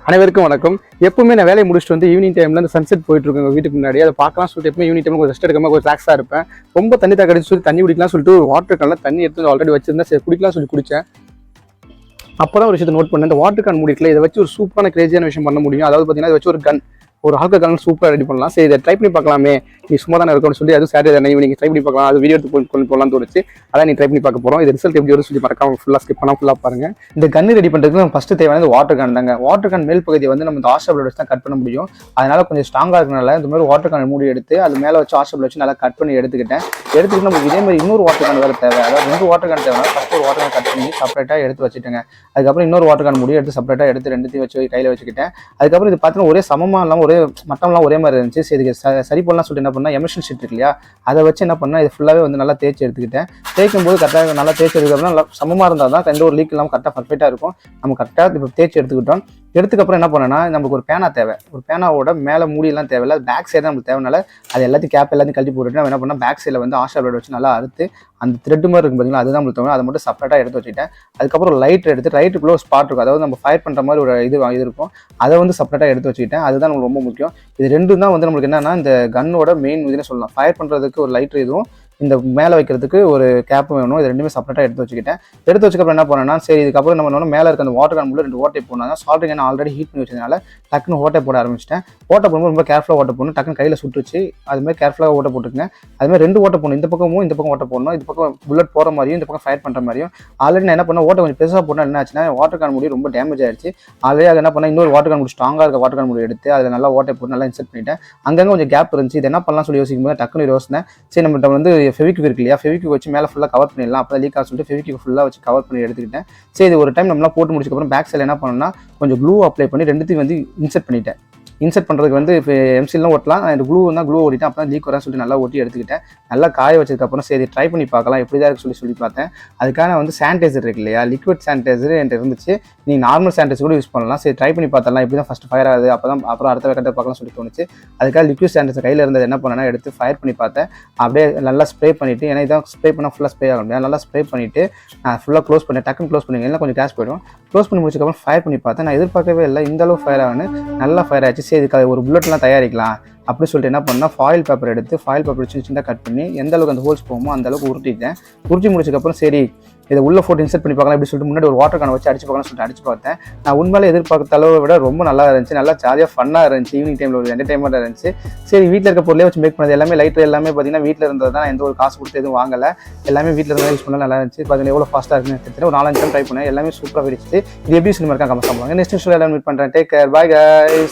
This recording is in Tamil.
அனைவருக்கும் வணக்கம். எப்பவுமே நான் வேலையை முடிச்சுட்டு வந்து ஈவினிங் டைம்ல அந்த சன்செட் போயிட்டு இருக்கேன் வீட்டுக்கு முன்னாடி. அதை பார்க்கலாம் சொல்லிட்டு எப்பவுமே ஈவினிங் டைம் கொஞ்சம் ரெஸ்ட் எடுக்காம கொஞ்சம் ரிலாக்ஸாக இருப்பேன். ரொம்ப தண்ணி தக்கடிச்சு சொல்லி தண்ணி குடிக்கலாம் சொல்லிட்டு வாட்டர் கேனில் தண்ணி எடுத்து ஆல்ரெடி வச்சிருந்தேன். சரி குடிக்கலாம் சொல்லி குடித்தேன். அப்போதான் ஒரு விஷயத்தை நோட் பண்ணேன். இந்த வாட்டர் கேன் முடிக்கல இதை வச்சு ஒரு சூப்பரான கிரேசியான விஷயம் பண்ண முடியும். அதாவது பார்த்தீங்கன்னா இதை வச்சு ஒரு கன் ஒரு ஆல்கஹால் சூப்பராக ரெடி பண்ணலாம். சரி இதை ட்ரை பண்ணி பார்க்கலாமே, நீ சும்மா தானே இருக்கும்னு சொல்லி அதுவும் சாட்டர்டே ஈவினிங் ட்ரை பண்ணி பார்க்கலாம். அது வீடியோ எடுத்து கொண்டு போகலான்னு தோணுச்சு. அதான் நீ ட்ரை பண்ணி பார்க்க போகிறோம். இது ரிசல்ட் எப்படி வரும்னு சொல்லி மறக்காம ஃபுல்லாக ஸ்கிப் பண்ணால் ஃபுல்லாக பாருங்க. இந்த கன் ரெடி பண்ணுறதுக்கு நம்ம ஃபஸ்ட்டு தேவையான வாட்டர் கேன் தாங்க. வாட்டர் கேன் மேல் பகுதியை வந்து நம்ம இந்த ஆஷபிள் வச்சு தான் கட் பண்ண முடியும். அதனால கொஞ்சம் ஸ்ட்ராங்காக இருக்கனால இந்த மாதிரி வாட்டர் கேன் மூடி எடுத்து அது மேலே வச்சு ஆஷபிள் வச்சு நல்லா கட் பண்ணி எடுத்துக்கிட்டு நமக்கு இதே மாதிரி இன்னொரு வாட்டர் கேன் வேறு தேவை. அதாவது இன்னொரு வாட்டர் கேன் தேவைன்னா ஃபஸ்ட்டு ஒரு வாட்டர் கேன் கட் பண்ணி செப்பரேட்டாக எடுத்து வச்சுட்டேங்க. அதுக்கப்புறம் இன்னொரு வாட்டர் கேன் மூடி எடுத்து செப்பரேட்டாக எடுத்து ரெண்டுத்தையும் வச்சு கையில் வச்சுக்கிட்டேன். அதுக்கப்புறம் இது பார்த்தீங்கன்னா ஒரே சமமாக இல்லாமல் ஒரே மட்டம்லாம் ஒரே மாதிரி இருந்துச்சு. சரி இதுக்கு சரி பண்ணலாம் சொல்லிட்டு என்ன பண்ணால் எமிஷன் ஷீட் இருக்கு இல்லையா, அதை வச்சு என்ன பண்ணால் இது ஃபுல்லாகவே வந்து நல்லா தேய்ச்சி எடுத்துக்கிட்டேன். தேய்க்கும் போது கரெக்டாக நல்லா தேய்ச்சி எடுத்துக்கிட்டோம்னா நல்லா சமமாக இருந்தால் தான் எந்த ஒரு லீக் இல்லாமல் கரெக்டாக பர்ஃபெக்டாக இருக்கும். நம்ம கரெக்டாக இப்போ தேய்ச்சி எடுத்துக்கிட்டோம். எடுத்துக்கப்புறம் என்ன பண்ணேன்னா நமக்கு ஒரு பேனா தேவை. ஒரு பேனாவோட மேலே மூடியெல்லாம் தேவையில்லை, பேக் சைடு தான் நமக்கு தேவைனால அது எல்லாத்தையும் கேப் எல்லாத்தையும் கழட்டி போட்டுட்டு நம்ம என்ன பண்ணால் பேக் சைடில் வந்து ஆஷா பிளேட் வச்சு நல்லா அறுத்து அந்த த்ரெட் மாதிரி இருக்கும் பார்த்தீங்களா, அதுதான் நம்மளுக்கு தேவை. அதை மட்டும் செப்பரேட்டாக எடுத்து வச்சுக்கிட்டேன். அதுக்கப்புறம் லைட் எடுத்து ரைட்டுக்குள்ளே ஒரு ஸ்பாட் இருக்கும், அதாவது நம்ம ஃபயர் பண்ணுற மாதிரி ஒரு இது இருக்கும், அதை வந்து செப்பரேட்டாக எடுத்து வச்சுக்கிட்டேன். அதுதான் நமக்கு ரொம்ப முக்கியம். இது ரெண்டும் தான் வந்து நம்மளுக்கு என்னன்னா இந்த கன்னோட மெயின் இதுன்னு சொல்லலாம். ஃபயர் பண்ணுறதுக்கு ஒரு லைட்ரு இதுவும் இந்த மேலே வைக்கிறதுக்கு ஒரு கேப்பும் வேணும். இது ரெண்டுமே செப்பரேட்டாக எடுத்து வச்சுக்கிட்டேன். எடுத்து வச்சுக்கப்புறம் என்ன பண்ணேன்னா சரி இதுக்கப்புறம் நம்ம வந்து மேலே இருக்க அந்த வாட்டர் கேன் உள்ள 2 ஓட்டை போடணும். சால்ட்ரிங் நான் ஆல்ரெடி ஹீட் பண்ணி வச்சதுனால டக்குன்னு ஓட்டை போட ஆரம்பிச்சிட்டேன். ஓட்டை போடும்போது ரொம்ப கேர்ஃபுல்லாக ஓட்டை போடணும். டக்குன்னு கையில் சுட்டுச்சு. அதுமாதிரி கேர்ஃபுல்லாக ஓட்டை போட்டுக்கங்க. அதுமாதிரி 2 ஓட்டை போடணும். இந்த பக்கம் ஓட்டை போடணும். இந்த பக்கம் புல்லட் போகிற மாதிரியும் இந்த பக்கம் ஃபயர் பண்ணுற மாதிரியும். ஆல்ரெடி நான் என்ன பண்ணேன், ஓட்டை கொஞ்சம் பெருசாக போட்டால் என்ன ஆச்சுன்னா வாட்டர் கேன் மூடி ரொம்ப டேமேஜ் ஆயிடுச்சு. ஆல்ரெடி அதை என்ன பண்ணேன், இன்னொரு வாட்டர் கேன் மூடி ஸ்ட்ராங்காக இருக்க வாட்டர் கேன் மூடி எடுத்து அதில் நல்லா ஓட்டை போட்டு நல்லா இன்செர்ட் பண்ணிட்டேன். அங்கங்கே கொஞ்சம் கேப் இருந்துச்சு. இது என்ன பண்ணலாம் சொல்லி யோசிக்கும் போது டக்குன்னு யோசினேன், சரி நம்மகிட்ட வந்து ஃபெவிக்விக் இருக்கு இல்லையா, ஃபெவிக்விக் வச்சு மேலே ஃபுல்லாக கவர் பண்ணிடலாம். அப்போ லீக் ஆக சொல்லிட்டு ஃபெவிக்விக் ஃபுல்லாக வச்சு கவர் பண்ணி எடுத்துக்கிட்டேன். சரி இது ஒரு டைம் நம்மளாம் போட்டு முடிச்சதுக்கப்புறம் பேக் சைடில் என்ன பண்ணணும்னா கொஞ்சம் க்ளூ அப்ளை பண்ணி ரெண்டுத்தையும் வந்து இன்செர்ட் பண்ணிட்டேன். இன்செர்ட் பண்ணுறதுக்கு வந்து இப்போ எம்சிலாம் ஓட்டலாம், அந்த க்ளூ ஓட்டிட்டேன். அப்போ தான் லீக் வரேன்னு சொல்லிட்டு நல்லா ஓட்டி எடுத்துக்கிட்டேன். நல்லா காய வச்சதுக்கப்புறம் சரி ட்ரை பண்ணி பார்க்கலாம் எப்படி தான் இருக்கு சொல்லி பார்த்தேன். அதுக்கான வந்து சானிடைசர் இருக்கு இல்லையா, லிக்விட் சானிடைசர் என்கிட்ட இருந்துச்சு. நீ நார்மல் சானிடைசர் கூட யூஸ் பண்ணலாம். சரி ட்ரை பண்ணி பார்த்தலாம் எப்படி தான் ஃபஸ்ட்டு ஃபயர் ஆகுது, அப்புறம் அடுத்த கட்ட பார்க்கலாம் சொல்லி தோணுச்சு. அதுக்காக லிக்விட் சானிடைசர் கையில் இருந்தது என்ன பண்ணேன்னா எடுத்து ஃபயர் பண்ணி பார்த்தேன். அப்படியே நல்லா ஸ்ப்ரே பண்ணிவிட்டு, ஏன்னா இதான் ஸ்ப்ரே பண்ணால் ஃபுல்லாக ஸ்ப்ரே ஆக முடியாது, நல்லா ஸ்ப்ரே பண்ணிவிட்டு ஃபுல்லாக க்ளோஸ் பண்ணேன். டக்குன்னு க்ளோஸ் பண்ணி இல்லை கொஞ்சம் கேஸ் போய்டும். க்ளோஸ் பண்ணி முடிச்சதுக்கப்புறம் ஃபயர் பண்ணி பார்த்தேன். நான் எதிர்பார்க்கவே இல்லை இந்த அளவு ஃபயர் ஆகுன்னு. நல்லா ஃபயர் ஆச்சு. சரி இதுக்கு ஒரு புல்லட்லாம் தயாரிக்கலாம் அப்படின்னு சொல்லிட்டு என்ன பண்ணால் ஃபாயில் பேப்பர் எடுத்து ஃபாயில் பேப்பர் சின்ன கட் பண்ணி எந்த அளவுக்கு அந்த ஹோல்ஸ் போகுமோ அந்த அளவுக்கு உருட்டிட்டேன். உருட்டி முடிச்சதுக்கப்புறம் சரி இதை உள்ள போட்டு இன்செர்ட் பண்ணி பார்க்கலாம் எப்படி சொல்லிட்டு முன்னாடி ஒரு வாட்டர் கேனை வச்சு அடிச்சு பார்க்கலாம் சொல்லிட்டு அடிச்சு பார்த்தேன். நான் உண்மையிலே எதிர்பார்த்த அளவை விட ரொம்ப நல்லா இருந்துச்சு. நல்லா ஜாலியாக ஃபன்னாக இருந்துச்சு. ஈவினிங் டைமில் ஒரு என்டர்டைன்மெண்ட்டாக இருந்துச்சு. சரி வீட்டில் இருக்க பொருளே வச்சு மேக் பண்ணது எல்லாமே லைட்டர் எல்லாமே பார்த்தீங்கன்னா வீட்டில் இருந்தது தான். எந்த ஒரு காசு கொடுத்து எதுவும் வாங்கலை. எல்லாமே வீட்டில் இருந்தால் யூஸ் பண்ணலாம். நல்லா இருந்துச்சு. பார்த்தீங்கன்னா எவ்வளோ ஃபாஸ்ட்டாக இருக்குன்னு எடுத்துட்டு ஒரு 4-5 டைம் ட்ரை பண்ணேன். எல்லாமே சூப்பராக இருந்துச்சு. இது எப்படி சொல்லி மறக்காம கமெண்ட் பண்ணுவாங்க. நெக்ஸ்ட் ஷோ எல்லாம் மீட் பண்ணுறேன். Take care, bye guys.